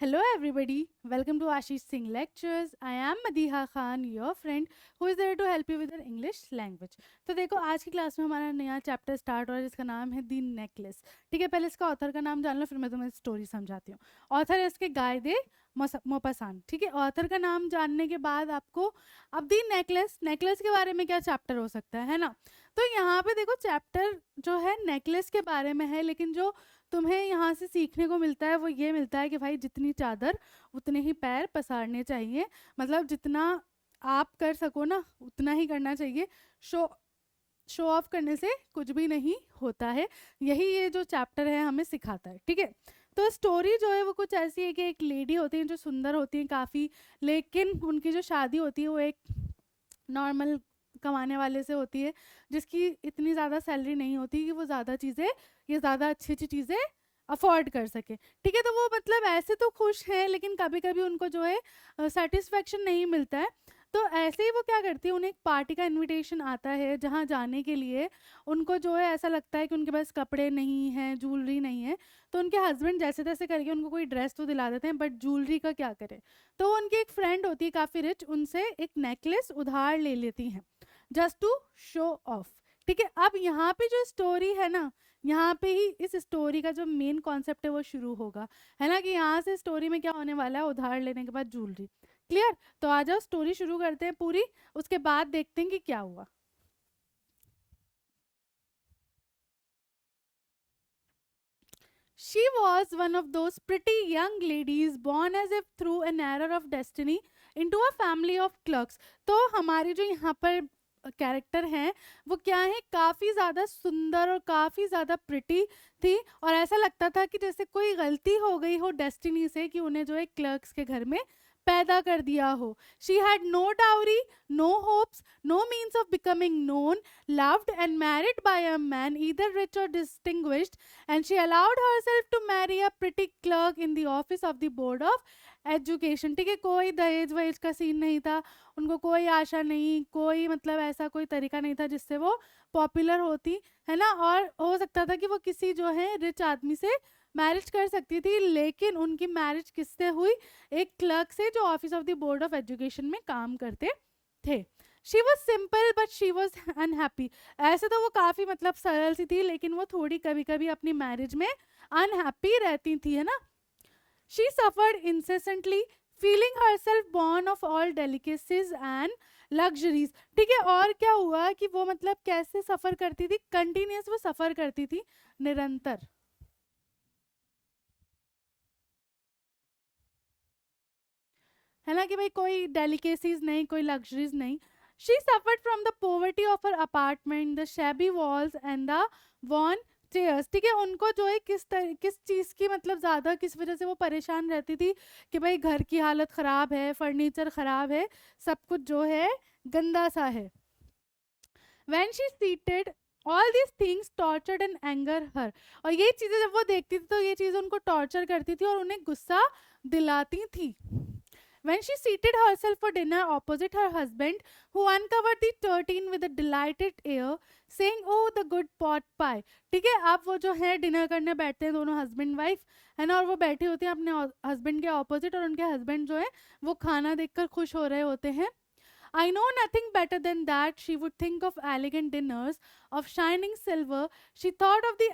Hello, everybody. Welcome to Ashish Singh Lectures. I am Madiha Khan, your friend, who is there to help you with your English language. तो देखो आज की class में हमारा नया chapter start हो रहा है जिसका नाम है दी नेकलेस. ठीक है, पहले इसका ऑथर का नाम जान लो, फिर मैं तुम्हें स्टोरी समझाती हूँ. ऑथर है इसके गायदे मोपासान. ठीक है, ऑथर का नाम जानने के बाद आपको अब दी नेकलेस नेकलेस के बारे में क्या चैप्टर हो सकता है ना. तो यहाँ पे देखो चैप्टर जो है नेकलेस के बारे में है, लेकिन जो तुम्हें यहाँ से सीखने को मिलता है वो ये मिलता है कि भाई जितनी चादर उतने ही पैर पसारने चाहिए. मतलब जितना आप कर सको ना उतना ही करना चाहिए. शो शो ऑफ करने से कुछ भी नहीं होता है. यही ये जो चैप्टर है हमें सिखाता है. ठीक है, तो स्टोरी जो है वो कुछ ऐसी है कि एक लेडी होती है जो सुंदर होती है काफ़ी, लेकिन उनकी जो शादी होती है वो एक नॉर्मल कमाने वाले से होती है जिसकी इतनी ज़्यादा सैलरी नहीं होती कि वो ज़्यादा चीज़ें या ज़्यादा अच्छी अच्छी चीज़ें अफोर्ड कर सके. ठीक है, तो वो मतलब ऐसे तो खुश है लेकिन कभी कभी उनको जो है सेटिस्फेक्शन नहीं मिलता है. तो ऐसे ही वो क्या करती है, उन्हें एक पार्टी का इनविटेशन आता है जहाँ जाने के लिए उनको जो है ऐसा लगता है कि उनके पास कपड़े नहीं हैं, ज्वेलरी नहीं है. तो उनके हस्बैंड जैसे तैसे करके उनको कोई ड्रेस तो दिला देते हैं, बट ज्वेलरी का क्या करें. तो उनकी एक फ्रेंड होती है काफ़ी रिच, उनसे एक नेकलेस उधार ले लेती हैं जस्ट टू शो ऑफ. ठीक है, अब यहाँ पे जो स्टोरी है ना, यहाँ पे ही इस स्टोरी का जो मेन कॉन्सेप्ट है वो शुरू होगा, है ना. कि यहाँ से स्टोरी में क्या होने वाला है, उधार लेने के बाद ज्वेलरी. क्लियर. तो आ जाओ स्टोरी शुरू करते हैं पूरी, उसके बाद देखते हैं कि क्या हुआ. She was one of those pretty young ladies born as if through an error of destiny into a family of clerks. तो हमारी जो यहाँ पर कैरेक्टर हैं वो क्या है, काफ़ी ज़्यादा सुंदर और काफ़ी ज़्यादा प्रिटी थी. और ऐसा लगता था कि जैसे कोई गलती हो गई हो डेस्टिनी से कि उन्हें जो है क्लर्क्स के घर में पैदा कर दिया हो. She had no dowry, no hopes, no means of becoming known, loved and married by a man either rich or distinguished, and she allowed herself to marry a pretty clerk in the office of the board of education. ठीक है, कोई दहेज वहेज का scene नहीं था, उनको कोई आशा नहीं, कोई मतलब ऐसा कोई तरीका नहीं था जिससे वो पॉपुलर होती, है ना. और हो सकता था कि वो किसी जो है रिच आदमी से मैरिज कर सकती थी, लेकिन उनकी मैरिज किससे हुई, एक क्लर्क से जो office of the board of education में काम करते थे. She was simple but she was unhappy. ऐसे तो वो काफ़ी मतलब सरल सी थी, लेकिन वो थोड़ी कभी कभी अपनी मैरिज में अनहैप्पी रहती थी, है ना. She suffered incessantly, feeling her self born of all delicacies and luxuries. ठीक है, और क्या हुआ कि वो मतलब कैसे सफ़र करती थी, कंटिन्यूस वो सफ़र करती थी, निरंतर, है ना. कि भाई कोई डेलिकेसीज नहीं, कोई लग्जरीज नहीं. She suffered from the poverty of her apartment, the shabby walls and the worn chairs. ठीक है, उनको जो है किस चीज़ की मतलब ज़्यादा किस वजह से वो परेशान रहती थी कि भाई घर की हालत ख़राब है, फर्नीचर ख़राब है, सब कुछ जो है गंदा सा है. When she seated, all these things tortured and anger her. और ये चीज़ें जब वो देखती थी तो ये चीज़ें उनको टॉर्चर करती थी और उन्हें गुस्सा दिलाती थी. When she seated herself for dinner opposite her husband, who uncovered the tureen with a delighted air, saying, "Oh, the good pot pie." ठीक है, आप वो जो है डिनर करने बैठते हैं दोनों हस्बैंड वाइफ, है ना, और वो बैठी होती हैं अपने हस्बैंड के ऑपोजिट, और उनके हस्बैंड जो है वो खाना देखकर खुश हो रहे होते हैं. I know nothing better than that. She would think of elegant dinners, of shining silver. She thought of the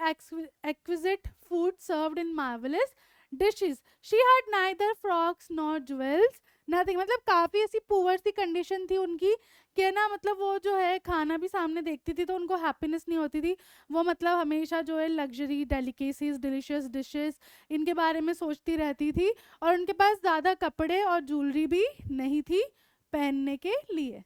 exquisite food served in marvelous dishes. She had neither frocks nor jewels. Nothing. मतलब काफ़ी ऐसी poor सी condition थी उनकी कि ना, मतलब वो जो है खाना भी सामने देखती थी तो उनको हैप्पीनेस नहीं होती थी. वो मतलब हमेशा जो है लग्जरी, डेलिकेसीज, डिलीशियस डिशेस, इनके बारे में सोचती रहती थी. और उनके पास ज़्यादा कपड़े और ज्वेलरी भी नहीं थी पहनने के लिए.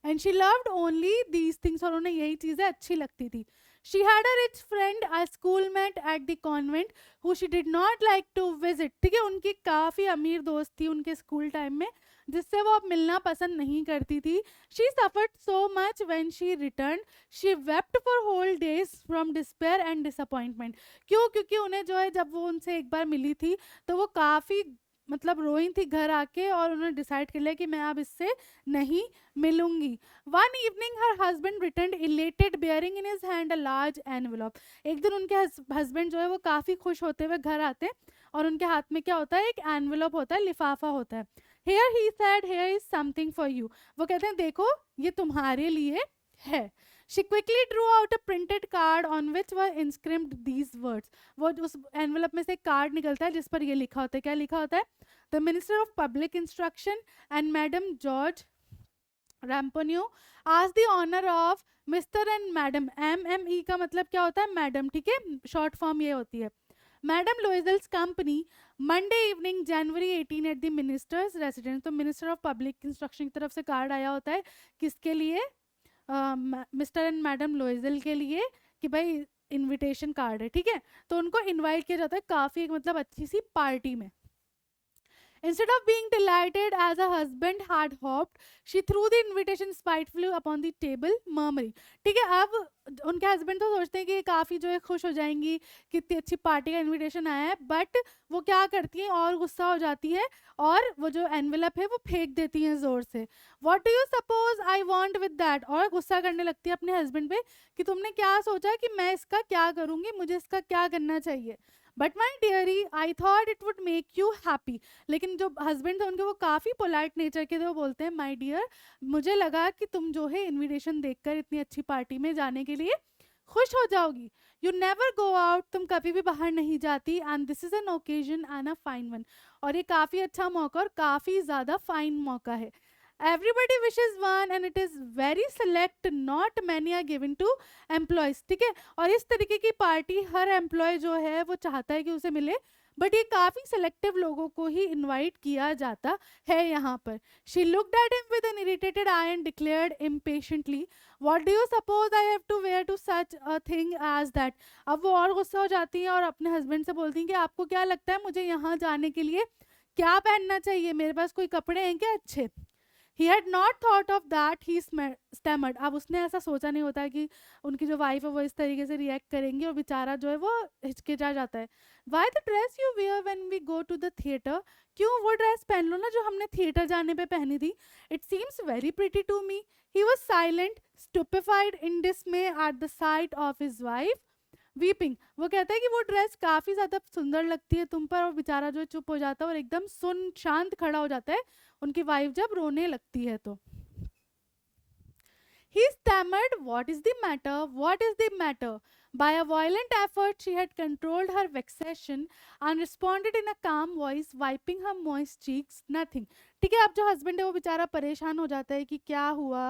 And she loved only these things, और उन्हें यही चीज़ें अच्छी लगती थी. She had a rich friend, a schoolmate at the convent, who she did not like to visit. ठीक है, उनकी काफ़ी अमीर दोस्त थी उनके स्कूल टाइम में जिससे वो अब मिलना पसंद नहीं करती थी. She suffered so much when she return, she wept for whole days from despair and disappointment. क्यों? क्योंकि उन्हें जो है जब वो उनसे एक बार मिली थी तो वो काफ़ी मतलब रोई थी घर आके, और उन्होंने डिसाइड कर लिया कि मैं अब इससे नहीं मिलूंगी. One evening her husband return elated bearing in his hand a large envelope. एक दिन उनके हस्बैंड जो है वो काफ़ी खुश होते हुए घर आते हैं, और उनके हाथ में क्या होता है, एक एनवेलप होता है, लिफाफा होता है. Here he said, here is something for you. वो कहते हैं देखो ये तुम्हारे लिए है. She quickly drew out a printed card on which were inscribed these words. वो उस एनवेलप में से एक कार्ड निकलता है जिस पर ये लिखा होता है. क्या लिखा होता है? The minister of public instruction and madame George Ramponneau आज the honour of mister and madame. MME का मतलब क्या होता है? मैडम. ठीक है, शॉर्ट फॉर्म ये होती है. Madame Loisel's company Monday evening January 18 at the minister's residence. तो मिनिस्टर ऑफ पब्लिक इंस्ट्रक्शन की तरफ से कार्ड आया होता है. किसके लिए? मिस्टर एंड मैडम लोइजल के लिए, कि भाई इनविटेशन कार्ड है. ठीक है, तो उनको इनवाइट किया जाता है काफ़ी एक मतलब अच्छी सी पार्टी में. Instead of being delighted as her husband had hoped, she threw the invitation spitefully upon the table, murmuring. ठीक है, अब उनके हस्बैंड तो सोचते हैं कि काफ़ी जो है खुश हो जाएंगी, कितनी अच्छी पार्टी का इनविटेशन आया है, बट वो क्या करती हैं और गुस्सा हो जाती है, और वो जो एनवेलप है वो फेंक देती हैं ज़ोर से. What do you suppose I want with that. और गुस्सा करने लगती है अपने हस्बैंड पे कि तुमने क्या सोचा कि मैं इसका क्या करूँगी, मुझे इसका क्या करना चाहिए. But my diary I thought it would make you happy. लेकिन जो हस्बैंड थे उनके वो काफ़ी पोलाइट नेचर के थे. वो बोलते हैं माय डियर, मुझे लगा कि तुम जो है इनविटेशन देखकर इतनी अच्छी पार्टी में जाने के लिए खुश हो जाओगी. यू नेवर गो आउट, तुम कभी भी बाहर नहीं जाती, and this is an occasion and a fine one. और ये काफ़ी अच्छा मौका और काफ़ी ज़्यादा फाइन मौका है. Everybody wishes one and it is very select, not many are given to employees. ठीक है, और इस तरीके की पार्टी हर एम्प्लॉय जो है वो चाहता है कि उसे मिले, बट ये काफ़ी सेलेक्टिव लोगों को ही इनवाइट किया जाता है यहाँ पर. She looked at him with an irritated eye and declared impatiently, what do you suppose I have to wear to such a thing as that. अब वो और गुस्सा हो जाती हैं और अपने हस्बैंड से बोलती हैं कि आपको क्या लगता है मुझे यहाँ जाने के लिए क्या पहनना चाहिए, मेरे पास कोई कपड़े हैं क्या अच्छे. He had not thought of that, he stammered. अब उसने ऐसा सोचा नहीं होता कि उनकी जो वाइफ है वो इस तरीके से रिएक्ट करेंगी, और बेचारा जो है वो हिचकिचा जाता है. Why the dress you wear when we go to the theatre. क्यों वो ड्रेस पहन लो ना जो हमने थिएटर जाने पे पहनी थी. It seems very pretty to me. He was silent, stupefied in dismay at the sight of his wife weeping. वो कहता है कि वो ड्रेस काफ़ी ज़्यादा सुंदर लगती है तुम पर, और बेचारा जो चुप हो जाता है और एकदम सुन शांत खड़ा हो जाता है उनकी वाइफ जब रोने लगती है तो. He stammered, what is the matter? What is the matter? By a violent effort, she had controlled her vexation and responded in a calm voice, wiping her moist cheeks, nothing. ठीक है, अब जो husband है वो बेचारा परेशान हो जाता है कि क्या हुआ,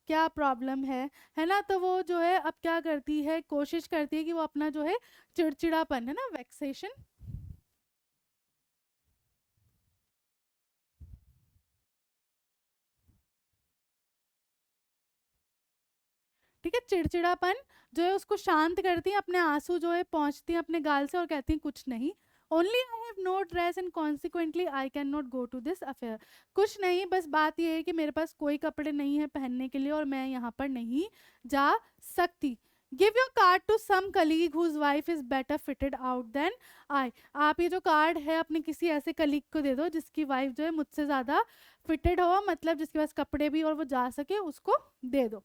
क्या प्रॉब्लम है ना. तो वो जो है अब क्या करती है, कोशिश करती है कि वो अपना जो है चिड़चिड़ापन है ना, वेक्सेशन, ठीक है, चिड़चिड़ापन जो है उसको शांत करती हैं. अपने आंसू जो है पहुंचती हैं अपने गाल से और कहती हैं कुछ नहीं. Only I have no dress and consequently I can not go to this affair. कुछ नहीं, बस बात यह है कि मेरे पास कोई कपड़े नहीं है पहनने के लिए और मैं यहाँ पर नहीं जा सकती. Give your card to some colleague whose wife is better fitted out than I. आप ये जो कार्ड है अपने किसी ऐसे कलीग को दे दो जिसकी वाइफ जो है मुझसे ज़्यादा फिटेड हो, मतलब जिसके पास कपड़े भी और वो जा सके, उसको दे दो.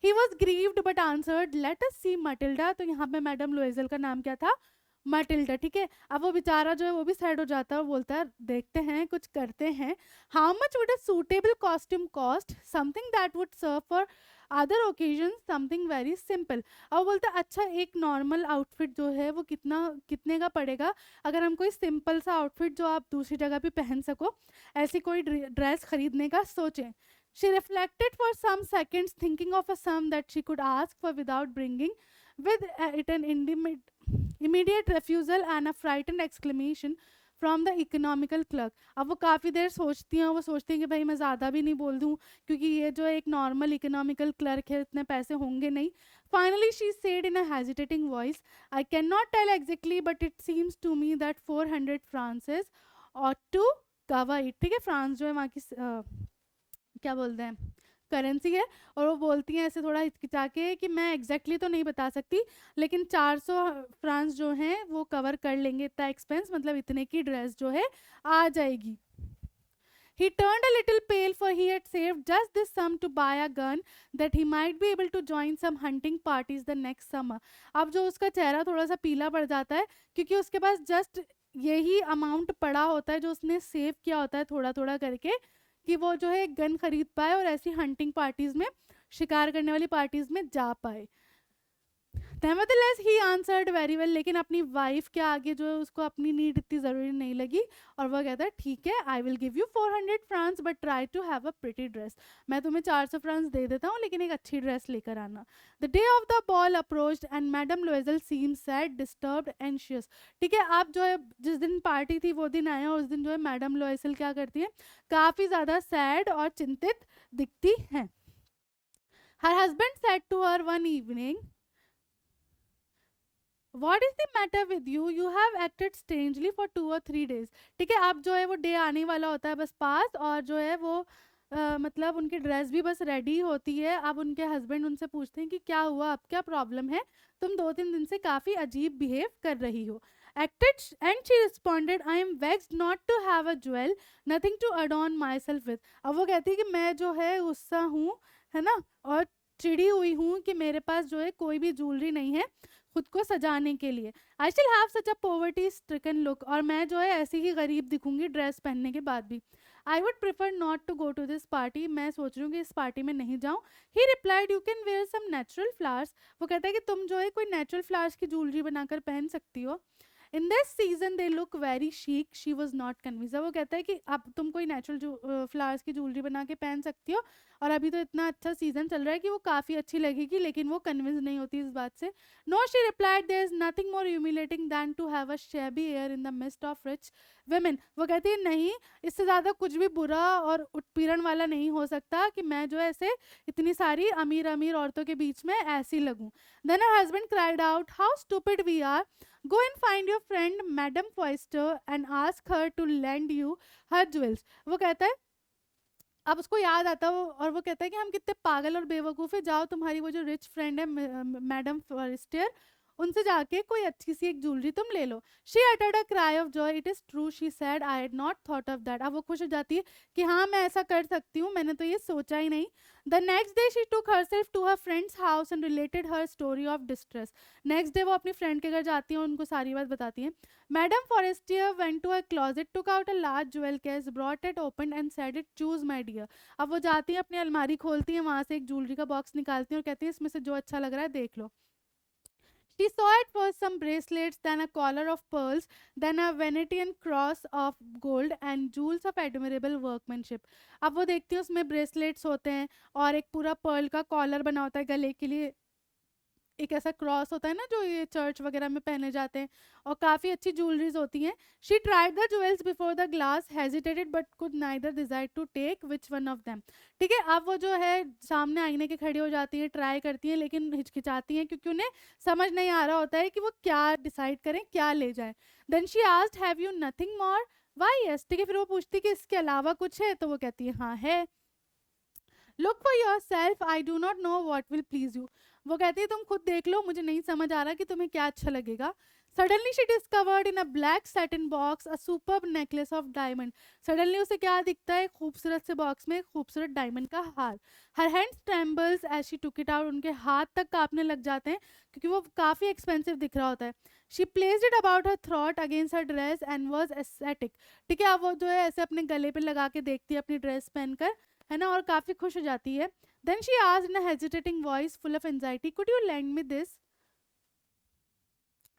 He was grieved but answered let us see Matilda. तो यहाँ पे मैडम लोइजल का नाम क्या था? मटिल्डा. ठीक है, अब वो बेचारा जो है वो भी सैड हो जाता है और बोलता है देखते हैं कुछ करते हैं. How much would a suitable costume cost, something that would serve for other occasion, something very simple. अब वो बोलता है अच्छा एक नॉर्मल आउटफिट जो है वो कितने का पड़ेगा, अगर हम कोई सिंपल सा आउटफिट जो आप दूसरी जगह भी पहन सको ऐसी कोई ड्रेस खरीदने का सोचें. She reflected for some seconds, thinking of a sum that she could ask for without bringing with it an immediate refusal and a frightened exclamation from the economical clerk. अब वो काफ़ी देर सोचती हैं, वो सोचती हैं कि भाई मैं ज़्यादा भी नहीं बोल दूँ क्योंकि ये जो एक नॉर्मल इकोनॉमिकल क्लर्क है इतने पैसे होंगे नहीं. Finally she said in a hesitating voice, I cannot tell exactly but it seems to me that 400 francs ought to cover it. ठीक है, फ्रांस जो है वहाँ की क्या बोलते हैं करेंसी है, और वो बोलती हैं ऐसे थोड़ा हिचकिचा के कि मैं एग्जैक्टली तो नहीं बता सकती, लेकिन 400 फ्रांस जो हैं वो कवर कर लेंगे इतना एक्सपेंस, मतलब इतने की ड्रेस जो है आ जाएगी। He turned a little pale, for he had saved just this sum to buy a gun that he might be able to join some hunting parties the next summer. अब जो उसका चेहरा थोड़ा सा पीला पड़ जाता है क्योंकि उसके पास जस्ट यही अमाउंट पड़ा होता है जो उसने सेव किया होता है थोड़ा थोड़ा करके, कि वो जो है एक गन खरीद पाए और ऐसी हंटिंग पार्टीज में, शिकार करने वाली पार्टीज में जा पाए। Nevertheless, he answered very well, लेकिन अपनी वाइफ के आगे जो है उसको अपनी नीड इतनी ज़रूरी नहीं लगी, और वो कहता है ठीक है, I will give you 400 francs but try to have a pretty dress. मैं तुम्हें 400 फ्रांस दे देता हूँ लेकिन एक अच्छी ड्रेस लेकर आना। The day of the ball approached and madame Loisel seem sad, disturbed, anxious. ठीक है, आप जो है जिस दिन पार्टी थी वो दिन आया, उस दिन जो है मैडम लोएजल क्या करती है, काफ़ी ज़्यादा सैड और चिंतित दिखती हैं। Her husband said to her one evening, what is the matter with you, you have acted strangely for 2 और 3 days। ठीक है, अब जो है वो डे आने वाला होता है बस पास, और जो है वो मतलब उनकी ड्रेस भी बस रेडी होती है। अब उनके हस्बैंड उनसे पूछते हैं कि क्या हुआ, अब क्या प्रॉब्लम है, तुम 2-3 दिन से काफ़ी अजीब बिहेव कर रही हो। Acted and she responded, I am vexed not to have a jewel, nothing to adorn myself with. अब वो कहती है कि मैं जो है गुस्सा हूँ, है ना, और चिड़ी हुई हूँ कि मेरे पास जो है कोई भी ज्वेलरी नहीं है खुद को सजाने के लिए। I still have such a poverty stricken look, और मैं जो है ऐसी ही गरीब दिखूंगी ड्रेस पहनने के बाद भी। I would prefer not to go to this party, मैं सोच रही हूँ कि इस पार्टी में नहीं जाऊँ। He replied, you can wear some natural flowers. वो कहता है कि तुम जो है कोई नेचुरल फ्लावर्स की ज्वेलरी बनाकर पहन सकती हो। In this season they look very chic, she was not convince. वो कहता है कि अब तुम कोई नेचुरल फ्लावर्स की ज्वेलरी बना के पहन सकती हो, और अभी तो इतना अच्छा सीजन चल रहा है कि वो काफ़ी अच्छी लगेगी, लेकिन वो कन्विंस नहीं होती इस बात से। No, she replied, there is nothing more humiliating than to have a shabby air in the midst of rich women. वो कहती है नहीं, इससे ज़्यादा कुछ भी बुरा और उत्पीड़न वाला नहीं हो सकता कि मैं जो है ऐसे इतनी सारी अमीर अमीर औरतों के बीच में ऐसी लगूं। Then her husband cried out, how stupid we are, go and find your friend Madam Foister and ask her to lend you her jewels। वो कहता है, अब उसको याद आता है और वो कहता है कि हम कितने पागल और बेवकूफ़ है, जाओ तुम्हारी वो जो रिच फ्रेंड है मैडम फॉरेस्टियर, उनसे जाके कोई अच्छी सी एक ज्वेलरी तुम ले लो। She uttered a cry of joy, it is true she said, I had not thought of that. अब वो खुश हो जाती है कि हाँ मैं ऐसा कर सकती हूँ, मैंने तो ये सोचा ही नहीं। The next day she took herself to her friend's house and related her story of distress. Next day वो अपनी फ्रेंड के घर जाती हैं और उनको सारी बात बताती हैं। Madam Forestier went to a closet, took out a large jewel case, brought it open and said it, choose my dear. अब वो जाती हैं अपनी अलमारी खोलती हैं, वहाँ से एक ज्वेलरी का बॉक्स निकालती हैं और कहती हैं इसमें से जो अच्छा लग रहा है देख लो। She saw at first some bracelets, then a collar of pearls, then a Venetian cross of gold and jewels of admirable workmanship। अब वो देखती है उसमें ब्रेसलेट्स होते हैं और एक पूरा पर्ल का कॉलर बना होता है गले के लिए, एक ऐसा क्रॉस होता है ना जो ये चर्च वगैरह में पहने जाते हैं, और काफ़ी अच्छी ज्वेलरीज होती हैं। She tried the jewels before the glass, hesitated but could neither decide to take which one of them. ठीक है, अब वो जो है सामने आईने के खड़ी हो जाती है, ट्राई करती हैं लेकिन हिचकिचाती हैं क्योंकि उन्हें समझ नहीं आ रहा होता है कि वो क्या डिसाइड करें, क्या ले जाएं। Then she asked, have you nothing more, why yes. ठीक है, फिर वो पूछती कि इसके अलावा कुछ है, तो वो कहती है हाँ है। Look for your self, I do not know what will please you. वो कहती है तुम खुद देख लो, मुझे नहीं समझ आ रहा कि तुम्हें क्या अच्छा लगेगा। Suddenly she discovered in a black satin box a superb necklace of diamond. Suddenly उसे क्या दिखता है, खूबसूरत से बॉक्स में खूबसूरत डायमंड का हार। Her hands trembles as she took it out, उनके हाथ तक कांपने लग जाते हैं क्योंकि वो काफ़ी एक्सपेंसिव दिख रहा होता है। She placed it about her throat against her dress and was aesthetic. ठीक है, अब वो जो है ऐसे अपने गले पे लगा के देखती है अपनी ड्रेस पहनकर, है ना, और काफ़ी खुश हो जाती है। Then she asked in a hesitating voice full of anxiety, could you lend me this.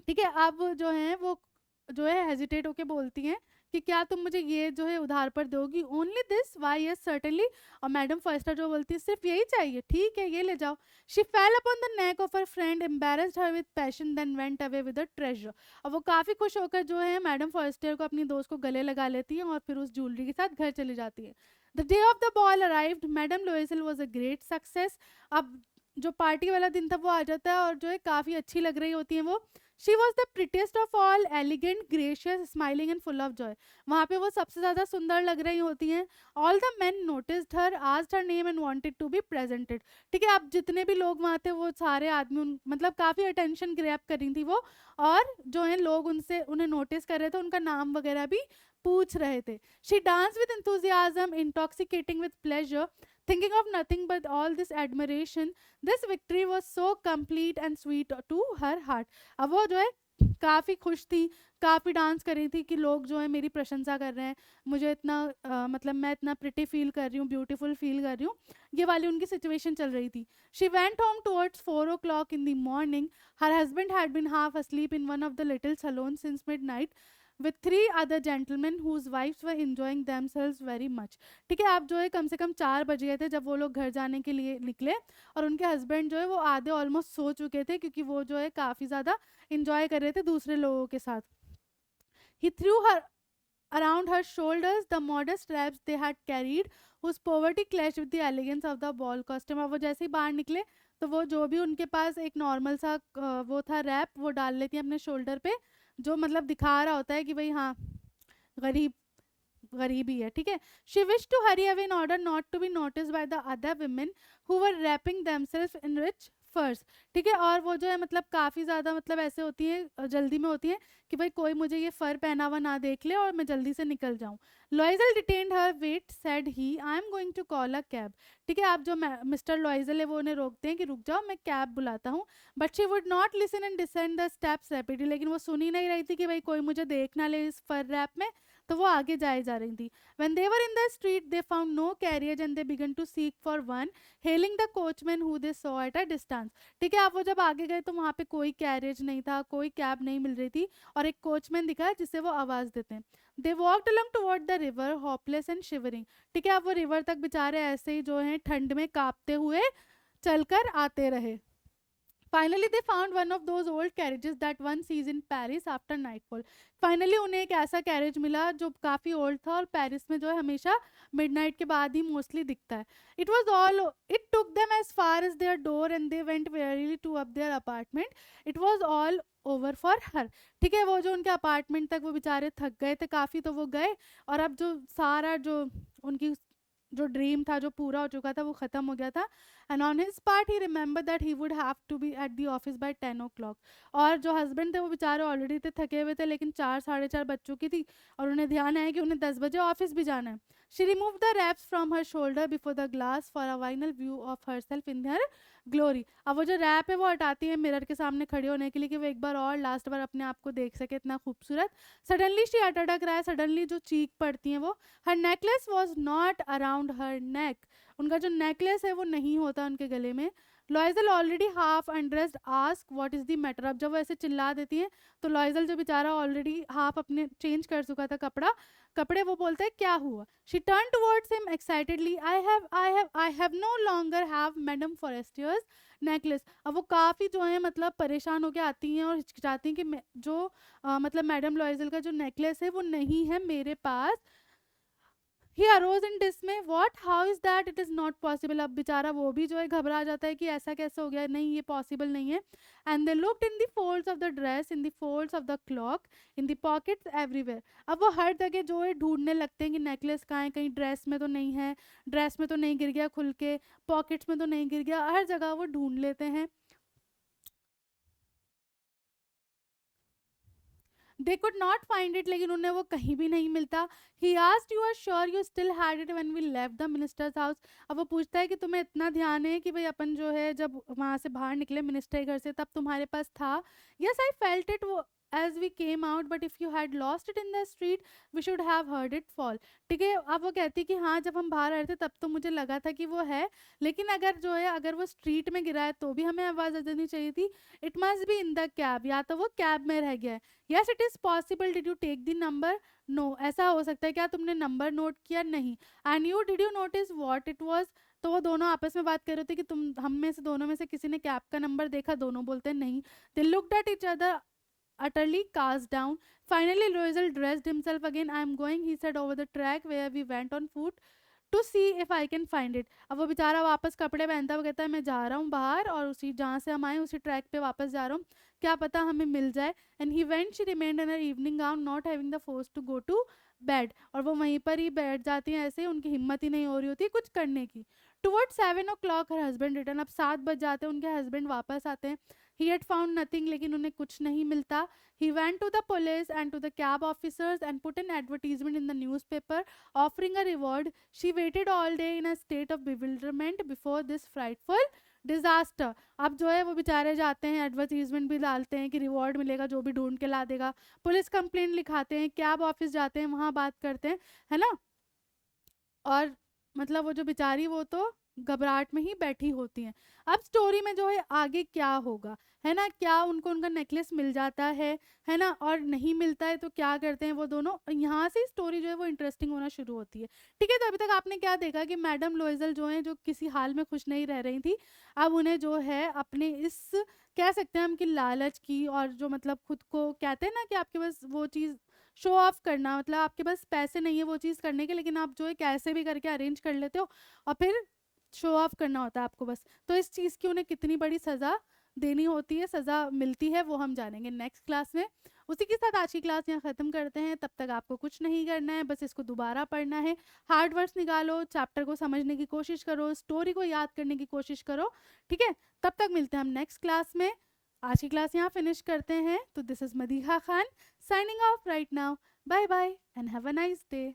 ठीक है, अब जो है वो जो है हेजिटेट होके बोलती हैं कि क्या तुम मुझे ये जो है उधार पर दोगी, only this, why yes certainly. और मैडम फर्स्टर जो बोलती है सिर्फ यही चाहिए, ठीक है ये ले जाओ। She fell upon the neck of her friend, embraced her with passion, then went away with a treasure. और वो काफ़ी खुश होकर जो है मैडम फर्स्टर को अपनी दोस्त को गले लगा लेती है और फिर उस ज्वेलरी के साथ घर चली जाती है। The day of the ball arrived, madame Loisel was a great success. अब जो पार्टी वाला दिन था वो आ जाता है और जो है काफ़ी अच्छी लग रही होती है वो। She was the prettiest of all, elegant, gracious, smiling and full of joy. वहाँ पे वो सबसे ज़्यादा सुंदर लग रही होती हैं। All the men noticed her, asked her name and wanted to be presented. ठीक है, अब जितने भी लोग वहाँ थे वो सारे आदमी मतलब काफ़ी अटेंशन ग्रैब कर रही थी वो, और जो है लोग उनसे उन्हें नोटिस कर रहे थे, उनका नाम वगैरह भी पूछ रहे थे। She dance with enthusiasm, intoxicating with pleasure, thinking of nothing but all this admiration. This victory was so complete and sweet to her heart. अब वो जो है काफ़ी खुश थी, काफ़ी डांस कर रही थी कि लोग जो है मेरी प्रशंसा कर रहे हैं, मुझे इतना मतलब मैं इतना प्रिटी फील कर रही हूँ, ब्यूटीफुल फील कर रही हूँ, ये वाली उनकी सिचुएशन चल रही थी। She went home towards 4 o'clock in the morning. Her husband had been half asleep in one of the little salons since midnight with 3 other gentlemen whose wives were enjoying themselves very much. ठीक है, आप जो है कम से कम 4 बज गए थे जब वो लोग घर जाने के लिए निकले, और उनके हस्बैंड जो है वो आधे ऑलमोस्ट सो चुके थे, क्योंकि वो जो है काफ़ी ज़्यादा इंजॉय कर रहे थे दूसरे लोगों के साथ. He threw her around her shoulders the modest wraps they had carried, whose poverty clashed with the elegance of the ball costume. अब वो जैसे ही बाहर निकले तो वो जो भी उनके पास एक नॉर्मल सा वो था रैप, वो डाल लेती है अपने शोल्डर पे, जो मतलब दिखा रहा होता है कि भाई हाँ गरीब गरीबी है. ठीक है, she wish to hurry away in order not to be notice by the other women who were wrapping themselves in rich furs. ठीक है, और वो जो है मतलब काफ़ी ज़्यादा मतलब ऐसे होती है, जल्दी में होती है कि भाई कोई मुझे ये फर पहना हुआ ना देख ले और मैं जल्दी से निकल जाऊँ. Loisel detained her, wait said he, I am going to call a cab. ठीक है, आप जो मिस्टर लॉइजल है वो उन्हें रोकते हैं कि रुक जाओ मैं कैब बुलाता हूँ, but she would not listen and descend the steps rapidly. लेकिन वो सुन ही नहीं रही थी कि भाई कोई मुझे देख ना ले इस फर रैप में, तो वो आगे जाए जा रही थी. When they were in the street, they found no carriage and they began to seek for one, hailing the coachman who they saw at a distance. ठीक है, आप वो जब आगे गए तो वहाँ पे कोई कैरेज नहीं था, कोई कैब नहीं मिल रही थी, और एक कोचमैन दिखा जिससे वो आवाज़ देते हैं. They walked along toward the river, hopeless and shivering. ठीक है, आप वो रिवर तक बेचारे ऐसे ही जो हैं ठंड में कांपते हुए चलकर आते रहे. Finally, they found one of those old carriages that one sees in Paris after nightfall. Finally उन्हें एक ऐसा कैरेज मिला जो काफ़ी ओल्ड था और पेरिस में जो है हमेशा मिडनाइट के बाद ही मोस्टली दिखता है. It was all it took them as far as their door and they went wearily to up their apartment. It was all over for her. ठीक है, वो जो उनके अपार्टमेंट तक वो बेचारे थक गए थे काफ़ी, तो वो गए, और अब जो सारा जो उनकी जो ड्रीम था जो पूरा हो चुका था वो ख़त्म हो गया था. And on his part he remember that he would have to be at the office by 10 o'clock. और जो हस्बैंड थे वो बेचारे ऑलरेडी थे थके हुए थे, लेकिन 4 साढ़े 4 बज चुकी थी और उन्हें ध्यान आया कि उन्हें 10 बजे ऑफिस भी जाना है. She remove the wraps from her shoulder before the glass for a final view of herself in her glory. अब वो जो रैप है वो हटाती है मिरर के सामने खड़े होने के लिए कि वो एक बार और लास्ट बार अपने आप को देख सके इतना खूबसूरत. सडनली शी अटक रहा है, सडनली जो चीख पड़ती हैं वो. हर नेकलेस वॉज नॉट अराउंड हर नेक. उनका जो नेकलेस है वो नहीं होता उनके गले में. लॉइजल already half undressed ask what is the matter. अब जब वो ऐसे चिल्ला देती हैं तो लॉइजल जो बेचारा ऑलरेडी हाफ अपने चेंज कर चुका था कपड़े, वो बोलता है क्या हुआ. She turn towards him excitedly, I have no longer have madame Forestier's necklace. अब वो काफ़ी जो है मतलब परेशान होकर आती हैं और हिचकिचाती हैं कि जो मतलब मैडम लॉइजल का जो नेकलेस है वो नहीं है मेरे पास. He arose in dismay, what, how is that, it is not possible. अब बेचारा वो भी जो है घबरा जाता है कि ऐसा कैसे हो गया, नहीं ये पॉसिबल नहीं है. And they looked in the folds of the dress, in the folds of the clock, in the pockets everywhere. अब वो हर जगह जो है ढूंढने लगते हैं कि नेकलेस कहाँ है, कहीं ड्रेस में तो नहीं है, ड्रेस में तो नहीं गिर गया खुल के, पॉकेट्स में तो नहीं गिर गया, हर जगह वो ढूंढ लेते हैं. They could not find it, लेकिन उन्हें वो कहीं भी नहीं मिलता. He asked, you are sure you still had it when we left the minister's house. अब वो पूछता है कि तुम्हें इतना ध्यान है कि भाई अपन जो है जब वहाँ से बाहर निकले मिनिस्टर के घर से तब तुम्हारे पास था. Yes I felt it as we came out, but if you had lost it in the street we should have heard it fall. ठीक है, अब वो कहती है कि हाँ जब हम बाहर आ रहे थे तब तो मुझे लगा था कि वो है, लेकिन अगर जो है अगर वो स्ट्रीट में गिरा है तो भी हमें आवाज़ आ देनी चाहिए थी. It must be in the cab, या तो वो कैब में रह गया है. Yes it is possible, did you take the number, no, ऐसा हो सकता है क्या तुमने नंबर नोट किया, नहीं. And you did you notice what it was. तो वो दोनों आपस में बात कर रहे थे कि तुम हम में से दोनों में से किसी ने कैब का नंबर देखा, दोनों बोलते हैं नहीं. They looked at each other utterly cast down. Finally, Loisel dressed himself again. I am going, he said, over the track where we went on foot to see if I can find it. अब वो बेचारा वापस कपड़े पहनता है, वो कहता है मैं जा रहा हूँ बाहर और उसी जहाँ से हम आए उसी ट्रैक पे वापस जा रहा हूँ, क्या पता हमें मिल जाए। And he went, she remained in her evening gown not having the force to go to bed. और वो वहीं पर ही बैठ जाती हैं, ऐसे उनकी हिम्मत ही नहीं हो रही होती कुछ करने की। Toward 7 o'clock her husband return, अब 7 बज जाते हैं, उनके हस्बैंड वापस आते हैं। ही हैड फाउंड नथिंग, लेकिन उन्हें कुछ नहीं मिलता। He went to the police and to the cab officers and put an advertisement in the newspaper offering a reward. She waited all day in a state of bewilderment before this frightful disaster. अब जो है वो बेचारे जाते हैं, advertisement भी डालते हैं कि रिवॉर्ड मिलेगा जो भी ढूंढ के ला देगा, पुलिस कंप्लेंट लिखाते हैं, कैब ऑफिस जाते हैं, वहां बात करते हैं, है ना। और मतलब वो जो बेचारी वो तो घबराहट में ही बैठी होती हैं। अब स्टोरी में जो है आगे क्या होगा, है ना, क्या उनको उनका नेकलेस मिल जाता है ना, और नहीं मिलता है तो क्या करते हैं वो दोनों, यहाँ से स्टोरी जो है वो इंटरेस्टिंग होना शुरू होती है। ठीक है, तो अभी तक आपने क्या देखा कि मैडम लोइजल जो है, जो किसी हाल में खुश नहीं रह रही थी, अब उन्हें जो है अपने इस, कह सकते हैं हम कि लालच की, और जो मतलब खुद को कहते हैं ना कि आपके पास वो चीज़ शो ऑफ करना, मतलब आपके पास पैसे नहीं है वो चीज़ करने के, लेकिन आप जो है कैसे भी करके अरेंज कर लेते हो और फिर शो ऑफ करना होता है आपको बस। तो इस चीज़ की उन्हें कितनी बड़ी सज़ा देनी होती है, सज़ा मिलती है, वो हम जानेंगे नेक्स्ट क्लास में। उसी के साथ आज की क्लास यहाँ ख़त्म करते हैं। तब तक आपको कुछ नहीं करना है, बस इसको दोबारा पढ़ना है, हार्ड वर्ड्स निकालो, चैप्टर को समझने की कोशिश करो, स्टोरी को याद करने की कोशिश करो। ठीक है, तब तक मिलते हैं हम नेक्स्ट क्लास में। आज की क्लास यहाँ फिनिश करते हैं। तो this is Madiha Khan signing off right now. Bye bye and have a nice day.